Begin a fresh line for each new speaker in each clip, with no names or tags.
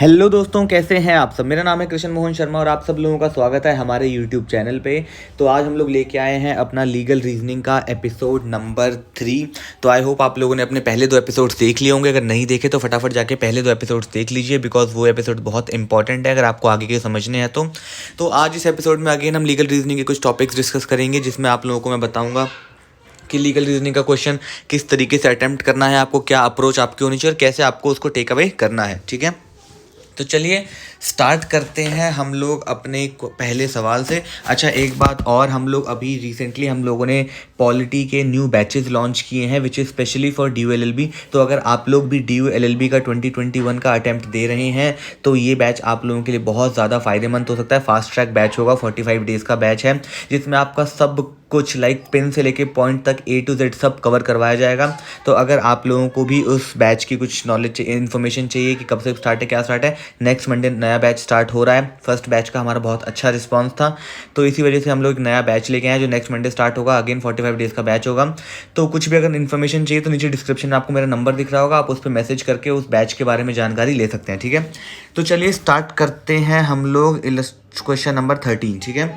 Hello दोस्तों, कैसे हैं आप सब। मेरा नाम है कृष्ण मोहन शर्मा और आप सब लोगों का स्वागत है हमारे यूट्यूब चैनल पे। तो आज हम लोग लेके आए हैं अपना लीगल रीजनिंग का एपिसोड नंबर 3। तो आई होप आप लोगों ने अपने पहले 2 एपिसोड्स देख लिए होंगे। अगर नहीं देखे तो फटाफट जाके पहले 2 एपिसोड्स देख लीजिए, बिकॉज वो एपिसोड बहुत इंपॉर्टेंट है अगर आपको आगे के समझने हैं तो आज इस एपिसोड में अगेन हम लीगल रीजनिंग के कुछ टॉपिक्स डिस्कस करेंगे, जिसमें आप लोगों को मैं बताऊँगा कि लीगल रीजनिंग का क्वेश्चन किस तरीके से अटेम्प्ट करना है, आपको क्या अप्रोच आपकी होनी चाहिए और कैसे आपको उसको टेक अवे करना है। ठीक है, तो चलिए स्टार्ट करते हैं हम लोग अपने पहले सवाल से। अच्छा, एक बात और, हम लोग अभी रिसेंटली हम लोगों ने पॉलिटी के न्यू बैचेस लॉन्च किए हैं which is specially for DU LLB। तो अगर आप लोग भी DU LLB का 2021 का अटैम्प्ट दे रहे हैं तो ये बैच आप लोगों के लिए बहुत ज़्यादा फायदेमंद हो सकता है। फास्ट ट्रैक बैच होगा, 45 डेज़ का बैच है, जिसमें आपका सब कुछ लाइक पिन से लेके पॉइंट तक A to Z सब कवर करवाया जाएगा। तो अगर आप लोगों को भी उस बैच की कुछ नॉलेज इन्फॉर्मेशन चाहिए कि कब से स्टार्ट है, क्या स्टार्ट है, नेक्स्ट मंडे नया बैच स्टार्ट हो रहा है। फर्स्ट बैच का हमारा बहुत अच्छा रिस्पांस था, तो इसी वजह से हम लोग नया बैच लेके आए जो नेक्स्ट मंडे स्टार्ट होगा। अगेन 45 डेज़ का बैच होगा। तो कुछ भी अगर इन्फॉर्मेशन चाहिए तो नीचे डिस्क्रिप्शन में आपको मेरा नंबर दिख रहा होगा, आप उस पर मैसेज करके उस बैच के बारे में जानकारी ले सकते हैं। ठीक है, तो चलिए स्टार्ट करते हैं हम लोग क्वेश्चन नंबर 13। ठीक है,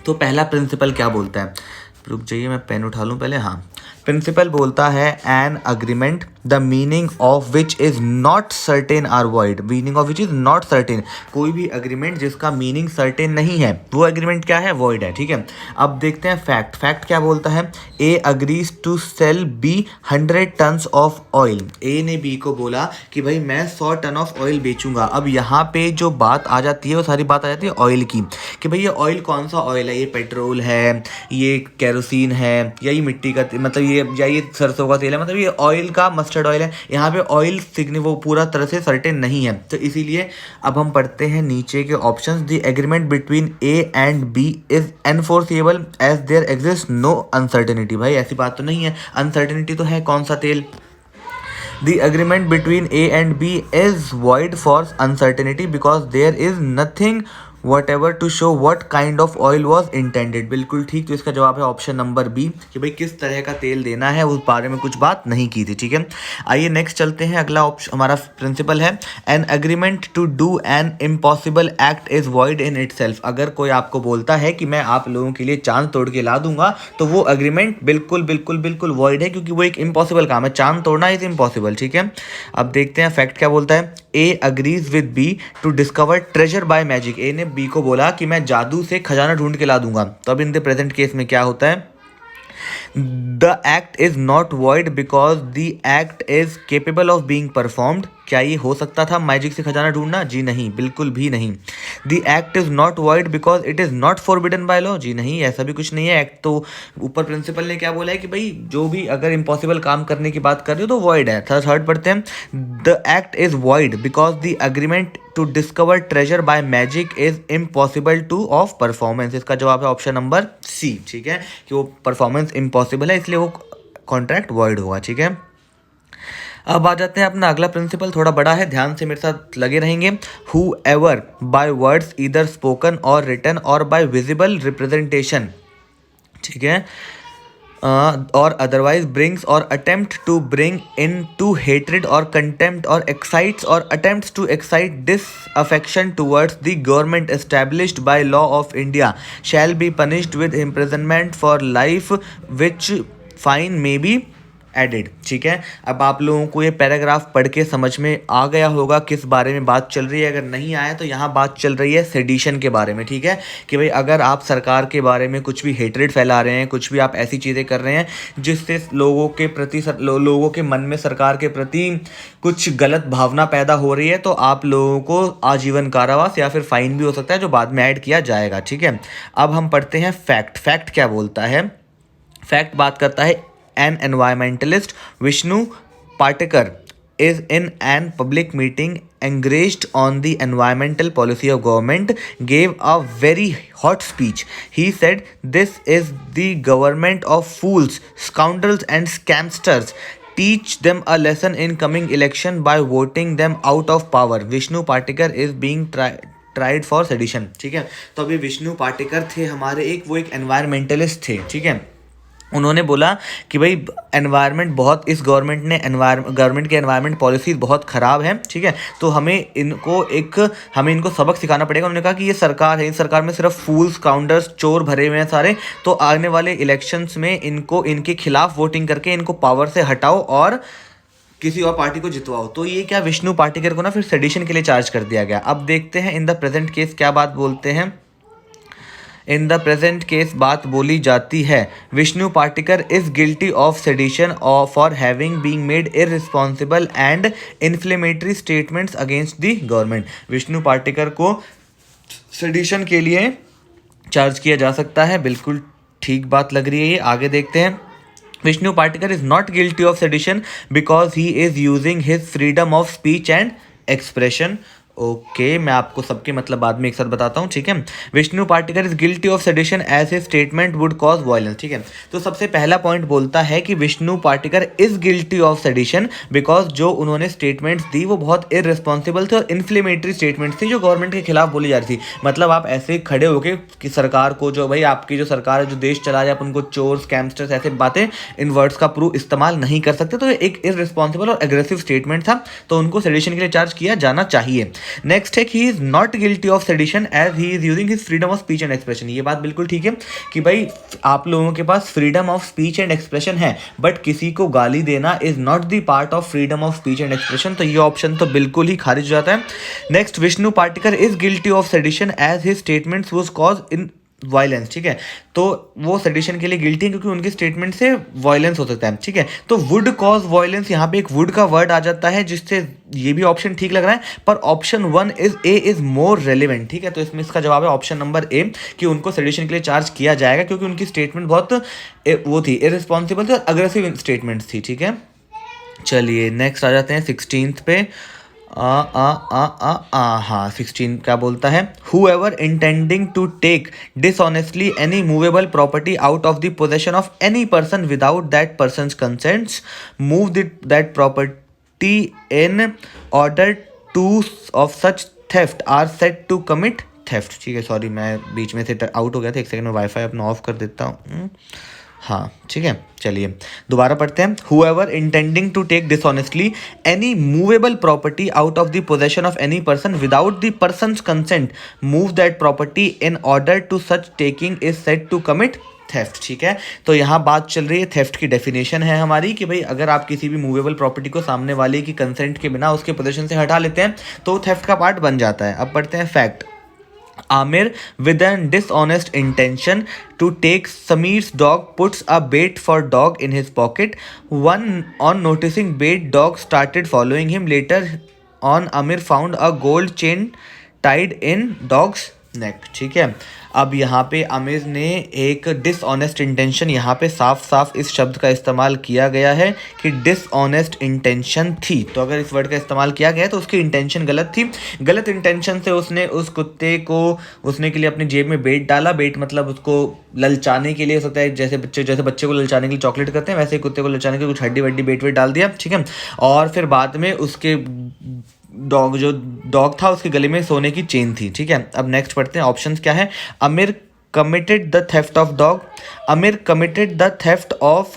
तो पहला प्रिंसिपल क्या बोलता है, रुक जाइए मैं पेन उठा लूँ पहले। हाँ, प्रिंसिपल बोलता है an agreement the meaning of which is not certain or void. Meaning of which is not certain, कोई भी अग्रीमेंट जिसका मीनिंग सर्टेन नहीं है वो एग्रीमेंट क्या है, वॉइड है। ठीक है, अब देखते हैं फैक्ट। फैक्ट क्या बोलता है, A agrees to sell B 100 tons of oil. A ने बी को बोला कि भाई मैं 100 टन ऑफ ऑयल बेचूंगा। अब यहाँ पे जो बात आ जाती है वो सारी बात आ जाती है ऑयल की, कि भाई ये ऑयल कौन सा ऑयल है, ये पेट्रोल है, ये केरोसिन है, या ये मिट्टी का मतलब ये, या ये सरसों का तेल है, मतलब ये ऑयल का मस्टर्ड ऑयल है। यहाँ पे ऑयल सिग्नि वो पूरा तरह से सर्टेन नहीं है, तो इसीलिए अब हम पढ़ते हैं नीचे के options. The agreement between A and B is enforceable as there exist no uncertainty. भाई ऐसी बात तो नहीं है, अनसर्टेनिटी तो है, कौन सा तेल। The agreement between A and B is void for uncertainty because there is nothing whatever to show what kind of oil was intended। बिल्कुल ठीक, तो इसका जवाब है ऑप्शन नंबर बी, कि भाई किस तरह का तेल देना है उस बारे में कुछ बात नहीं की थी। ठीक है, आइए नेक्स्ट चलते हैं। अगला ऑप्शन हमारा प्रिंसिपल है an agreement to do an impossible act is void in itself. अगर कोई आपको बोलता है कि मैं आप लोगों के लिए चांद तोड़ के ला दूंगा तो वो अग्रीमेंट बिल्कुल बिल्कुल बिल्कुल वॉइड है, क्योंकि वो एक इम्पॉसिबल काम है, चांद तोड़ना इज इम्पॉसिबल। ठीक है, अब देखते हैं फैक्ट क्या बोलता है। A agrees with B to discover treasure by magic. A ने बी को बोला कि मैं जादू से खजाना ढूंढ के ला दूंगा। तो अब इन द प्रेजेंट केस में क्या होता है, the act is not void because the act is capable of being performed. क्या ये हो सकता था मैजिक से खजाना ढूंढना? जी नहीं, बिल्कुल भी नहीं। The act is not void because it is not forbidden by law. जी नहीं, ऐसा भी कुछ नहीं है। एक्ट तो ऊपर प्रिंसिपल ने क्या बोला है कि भाई जो भी अगर इम्पॉसिबल काम करने की बात कर रहे हो तो वॉइड है। थर्ड पढ़ते हैं, the act is void because the agreement to discover treasure by magic is impossible to of performance. इसका जवाब है ऑप्शन नंबर सी। ठीक है, कि वो परफॉर्मेंस इम्पॉसिबल है इसलिए वो कॉन्ट्रैक्ट वॉइड होगा। ठीक है, अब आ जाते हैं अपना अगला प्रिंसिपल, थोड़ा बड़ा है, ध्यान से मेरे साथ लगे रहेंगे। Whoever by words either spoken or written or by visible representation, ठीक है, or otherwise brings or attempt to bring into hatred or contempt or excites or attempts to excite disaffection towards the government established by law of India shall be punished with imprisonment for life which fine may be added. ठीक है, अब आप लोगों को ये paragraph पढ़ के समझ में आ गया होगा किस बारे में बात चल रही है। अगर नहीं आया तो यहाँ बात चल रही है सेडिशन के बारे में। ठीक है, कि भाई अगर आप सरकार के बारे में कुछ भी हेट्रेड फैला रहे हैं, कुछ भी आप ऐसी चीज़ें कर रहे हैं जिससे लोगों के प्रति लोगों के मन में सरकार के प्रति कुछ गलत भावना पैदा हो रही है, तो आप लोगों को आजीवन कारावास या फिर फाइन भी हो सकता है, जो बाद में ऐड किया जाएगा। ठीक है, अब हम पढ़ते हैं फैक्ट। फैक्ट क्या बोलता है, फैक्ट बात करता है an environmentalist Vishnu Patekar is in an public meeting engaged on the environmental policy of government gave a very hot speech. He said this is the government of fools, scoundrels and scamsters. Teach them a lesson in coming election by voting them out of power. Vishnu Patekar is being tried for sedition. ठीक है, तो अभी विष्णु पाटेकर थे हमारे एक, वो एक environmentalist थे। ठीक है, उन्होंने बोला कि भाई एनवायरनमेंट बहुत, इस गवर्नमेंट की एनवायरनमेंट पॉलिसीज बहुत ख़राब है, ठीक है, तो हमें इनको सबक सिखाना पड़ेगा। उन्होंने कहा कि ये सरकार है, इस सरकार में सिर्फ फूल्स, काउंटर्स, चोर भरे हुए हैं सारे, तो आने वाले इलेक्शंस में इनको इनके खिलाफ वोटिंग करके इनको पावर से हटाओ और किसी और पार्टी को जितवाओ। तो ये क्या, विष्णु पाटिकर को ना फिर सेडिशन के लिए चार्ज कर दिया गया। अब देखते हैं इन द प्रेजेंट केस क्या बात बोलते हैं। इन द प्रेजेंट केस बात बोली जाती है, Vishnu Patikar is guilty of sedition for having being made irresponsible and inflammatory statements against the government. Vishnu Patikar को सेडिशन के लिए चार्ज किया जा सकता है, बिल्कुल ठीक बात लग रही है ये। आगे देखते हैं। Vishnu Patikar is not guilty of sedition because he is using his freedom of speech and expression. Okay, मैं आपको सबके मतलब बाद में एक साथ बताता हूँ, ठीक है। Vishnu Patikar is guilty of sedition as a statement would cause violence, ठीक है। तो सबसे पहला पॉइंट बोलता है कि Vishnu Patikar is guilty of sedition because जो उन्होंने स्टेटमेंट्स दी वो बहुत इररिस्पॉन्सिबल थे और इन्फ्लेमेटरी स्टेटमेंट्स थी जो गवर्नमेंट के खिलाफ बोली जा रही थी। मतलब आप ऐसे खड़े होके कि सरकार को, जो भाई आपकी जो सरकार है जो देश चला रही है, आप उनको चोर, स्कैमस्टर्स, ऐसे बातें, इन वर्ड्स का प्रूफ इस्तेमाल नहीं कर सकते। तो एक इररिस्पॉन्सिबल और एग्रेसिव स्टेटमेंट था, तो उनको सेडिशन के लिए चार्ज किया जाना चाहिए। नेक्स्ट है कि he is not guilty of sedition as he is using his freedom of speech and expression. ये बात बिल्कुल ठीक है कि भाई आप लोगों के पास freedom of speech and expression है, बट किसी को गाली देना is not the part of freedom of speech and expression. तो ये ऑप्शन तो बिल्कुल ही खारिज हो जाता है। Next, Vishnu Patikar is guilty of sedition as his statements was cause in violence, ठीक है। तो वो सेडिशन के लिए गिल्टी है क्योंकि उनके स्टेटमेंट से वायलेंस हो सकता है, ठीक है। तो वुड कॉज वायलेंस, यहाँ पे एक वुड का वर्ड आ जाता है, जिससे ये भी ऑप्शन ठीक लग रहा है, पर option 1 is a is more relevant, ठीक है। तो इसमें इसका जवाब है ऑप्शन नंबर ए कि उनको सेडिशन के लिए चार्ज किया जाएगा क्योंकि उनकी स्टेटमेंट बहुत वो थी, इररिस्पॉन्सिबल थी और अग्रेसिव स्टेटमेंट्स थी, ठीक है। चलिए नेक्स्ट आ जाते हैं 16th पे। हाँ 16 क्या बोलता है, whoever intending to take dishonestly any movable property out of the possession of any person without that person's consents move that property in order to of such theft are said to commit theft, ठीक है। Sorry मैं बीच में से out हो गया था, एक second में वाईफाई अपना ऑफ कर देता हूँ। हाँ ठीक है, चलिए दोबारा पढ़ते हैं। whoever intending to take dishonestly any movable property out of the possession of any person without the person's consent move that property in order to such taking is said to commit theft, ठीक है। तो यहाँ बात चल रही है theft की definition है हमारी कि भाई अगर आप किसी भी मूवेबल प्रॉपर्टी को सामने वाले की कंसेंट के बिना उसके पोजीशन से हटा लेते हैं तो थेफ्ट का पार्ट बन जाता है। अब पढ़ते हैं fact. Amir, with an dishonest intention to take Samir's dog, puts a bait for dog in his pocket. On noticing bait, dog started following him. Later on, Amir found a gold chain tied in dog's neck, ठीक है। अब यहाँ पे आमिर ने एक dishonest intention, यहाँ पे साफ साफ इस शब्द का इस्तेमाल किया गया है कि डिसऑनेस्ट इंटेंशन थी। तो अगर इस वर्ड का इस्तेमाल किया गया है तो उसकी इंटेंशन गलत थी। गलत इंटेंशन से उसने उस कुत्ते को उसने के लिए अपनी जेब में बेट डाला। बेट मतलब उसको ललचाने के लिए हो सकता है, जैसे बच्चे को ललचाने के लिए चॉकलेट करते हैं, वैसे ही कुत्ते को ललचाने के लिए कुछ हड्डी वड्डी बेट वेट डाल दिया, ठीक है। और फिर बाद में उसके डॉग था उसके गले में सोने की चेन थी, ठीक है। अब नेक्स्ट पढ़ते हैं, ऑप्शंस क्या है। Amir committed the theft of dog. Amir committed the theft of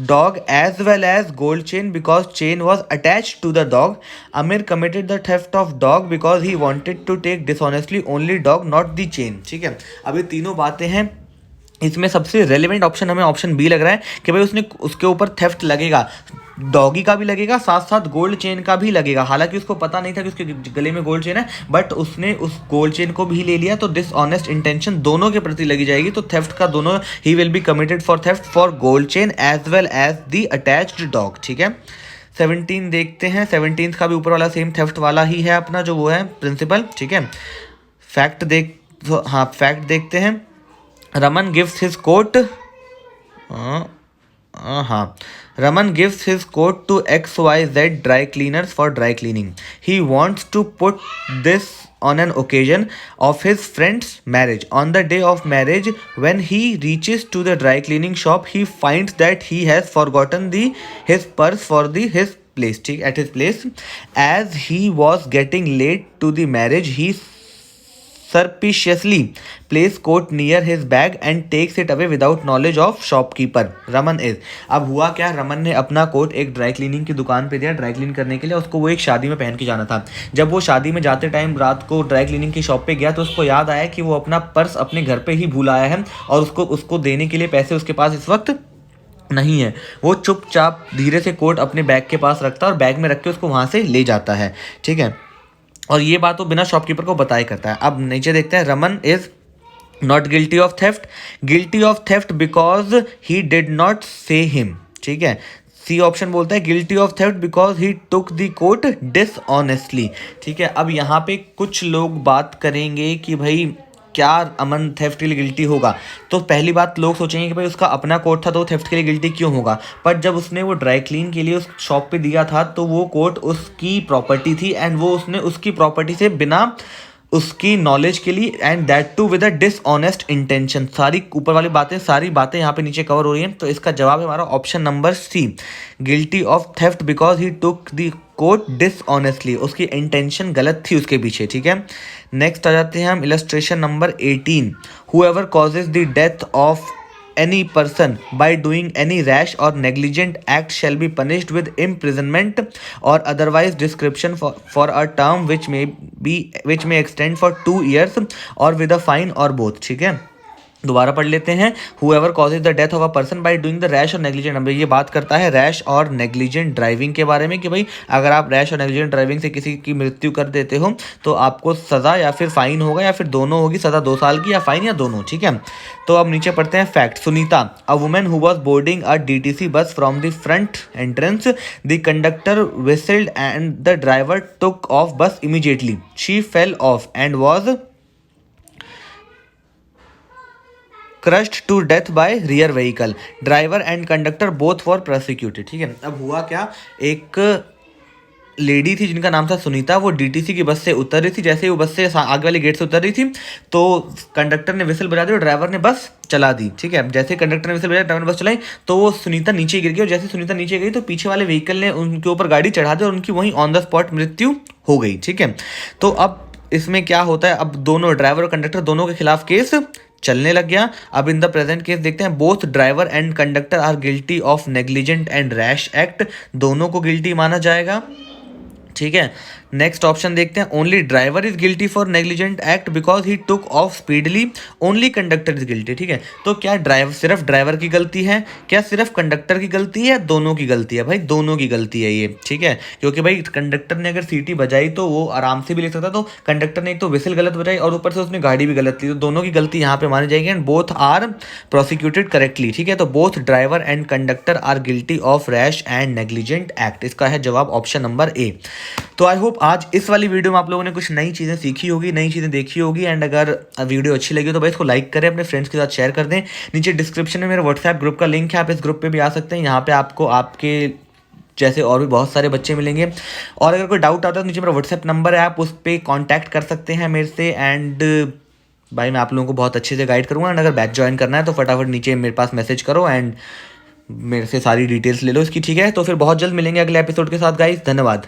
dog as well as gold chain because chain was attached to the dog. Amir committed the theft of dog because he wanted to take dishonestly only dog not the chain, ठीक है। अब ये तीनों बातें हैं, इसमें सबसे relevant option हमें ऑप्शन बी लग रहा है कि भाई उसने उसके ऊपर थेफ्ट लगेगा, डॉगी का भी लगेगा, साथ साथ गोल्ड चेन का भी लगेगा। हालांकि उसको पता नहीं था कि उसके गले में गोल्ड चेन है, बट उसने उस गोल्ड चेन को भी ले लिया, तो डिसऑनेस्ट इंटेंशन दोनों के प्रति लगी जाएगी। तो थेफ्ट का दोनों, he will be committed for theft for gold chain as well as the attached dog, ठीक है। 17 देखते हैं। 17 का भी ऊपर वाला सेम थेफ्ट वाला ही है अपना, जो वो है प्रिंसिपल, ठीक है। फैक्ट देखते हैं। Raman gives his coat, Raman gives his coat to XYZ dry cleaners for dry cleaning. He wants to put this on an occasion of his friend's marriage. On the day of marriage, when he reaches to the dry cleaning shop, he finds that he has forgotten his purse for his place, at his place. As he was getting late to the marriage, he surreptitiously place coat near his bag and takes it away without knowledge of shopkeeper. Raman is. अब हुआ क्या, रमन ने अपना coat एक dry cleaning की दुकान पे दिया ड्राई क्लीन करने के लिए। उसको वो एक शादी में पहन के जाना था। जब वो शादी में जाते टाइम रात को ड्राई क्लीनिंग की शॉप पे गया तो उसको याद आया कि वो अपना पर्स अपने घर पे ही भूल आया है और उसको देने के लिए पैसे उसके पास इस वक्त नहीं है। वो चुपचाप धीरे से कोट अपने बैग के पास रखता है और बैग में रख के उसको वहाँ से ले जाता है। ठीक है, और ये बात वो बिना शॉपकीपर को बताए करता है। अब नीचे देखते हैं, Raman is not guilty of theft because he did not say him. ठीक है, सी ऑप्शन बोलता है guilty of theft because he took the coat dishonestly. ठीक है, अब यहाँ पे कुछ लोग बात करेंगे कि भाई क्या अमन थेफ्ट के लिए गिल्टी होगा। तो पहली बात लोग सोचेंगे कि भाई उसका अपना कोट था तो वो थेफ्ट के लिए गिल्टी क्यों होगा। पर जब उसने वो ड्राई क्लीन के लिए उस शॉप पे दिया था तो वो कोट उसकी प्रॉपर्टी थी एंड वो उसने उसकी प्रॉपर्टी से बिना उसकी नॉलेज के लिए and that too with a dishonest intention. सारी ऊपर वाली बातें सारी बातें यहाँ पे नीचे कवर हो रही हैं। तो इसका जवाब है हमारा option number C, guilty of theft because he took the coat dishonestly. उसकी इंटेंशन गलत थी उसके पीछे। ठीक है, नेक्स्ट आ जाते हैं हम illustration number 18। Whoever causes the death of any person by doing any rash or negligent act shall be punished with imprisonment or otherwise description for a term which may extend for 2 years or with a fine or both। ठीक है, दोबारा पढ़ लेते हैं। whoever causes the death of a person by doing the rash or negligent, अब ये बात करता है रैश और नेग्लिजेंट ड्राइविंग के बारे में कि भाई अगर आप रैश और नेग्लिजेंट ड्राइविंग से किसी की मृत्यु कर देते हो तो आपको सज़ा या फिर फाइन होगा या फिर दोनों होगी, सज़ा 2 साल की या फाइन या दोनों। ठीक है, तो अब नीचे पढ़ते हैं fact. Sunita, a woman who was boarding a DTC bus from the front entrance, the conductor whistled and the driver took off bus immediately, she fell off and was crushed to death by rear vehicle, driver and conductor both were prosecuted। ठीक है, अब हुआ क्या, एक lady थी जिनका नाम था सुनीता, वो DTC की बस से उतर रही थी। जैसे ही वो बस से आगे वाले गेट से उतर रही थी तो कंडक्टर ने विसल बजा दी और ड्राइवर ने बस चला दी। ठीक है, जैसे कंडक्टर ने विसल बजाया ड्राइवर ने बस चलाई तो वो सुनीता नीचे गिर गई और जैसे सुनीता नीचे गई तो पीछे वाले व्हीकल ने उनके ऊपर गाड़ी चढ़ा दी और उनकी वहीं ऑन द स्पॉट मृत्यु हो गई। ठीक है, तो अब इसमें क्या होता है, अब दोनों ड्राइवर और कंडक्टर दोनों के खिलाफ केस चलने लग गया। अब इन द प्रेजेंट केस देखते हैं, both driver and conductor are guilty of negligent and rash act, दोनों को गिल्टी माना जाएगा। ठीक है, नेक्स्ट ऑप्शन देखते हैं, only driver is guilty for negligent act because he took off speedily, only conductor is guilty. ठीक है, तो क्या सिर्फ ड्राइवर की गलती है, क्या सिर्फ कंडक्टर की गलती है, दोनों की गलती है? भाई दोनों की गलती है ये। ठीक है, क्योंकि भाई कंडक्टर ने अगर सीटी बजाई तो वो आराम से भी ले सकता, तो कंडक्टर ने एक तो विसल गलत बजाई और ऊपर से उसने गाड़ी भी गलत ली, तो दोनों की गलती यहाँ पे मानी जाएगी and both are prosecuted correctly. ठीक है, तो both driver and conductor are guilty of rash and negligent act. इसका है जवाब ऑप्शन नंबर ए। तो आई होप आज इस वाली वीडियो में आप लोगों ने कुछ नई चीज़ें सीखी होगी, नई चीज़ें देखी होगी एंड अगर वीडियो अच्छी लगी तो भाई इसको लाइक करें, अपने फ्रेंड्स के साथ शेयर कर दें। नीचे डिस्क्रिप्शन में मेरे व्हाट्सएप ग्रुप का लिंक है, आप इस ग्रुप पे भी आ सकते हैं। यहाँ पे आपको आपके जैसे और भी बहुत सारे बच्चे मिलेंगे और अगर कोई डाउट आता है तो नीचे मेरा व्हाट्सएप नंबर है, आप उस पर कॉन्टैक्ट कर सकते हैं मेरे से एंड भाई मैं आप लोगों को बहुत अच्छे से गाइड करूँगा। एंड अगर बैच ज्वाइन करना है तो फटाफट नीचे मेरे पास मैसेज करो एंड मेरे से सारी डिटेल्स ले लो इसकी। ठीक है, तो फिर बहुत जल्द मिलेंगे अगले एपिसोड के साथ गाइस, धन्यवाद।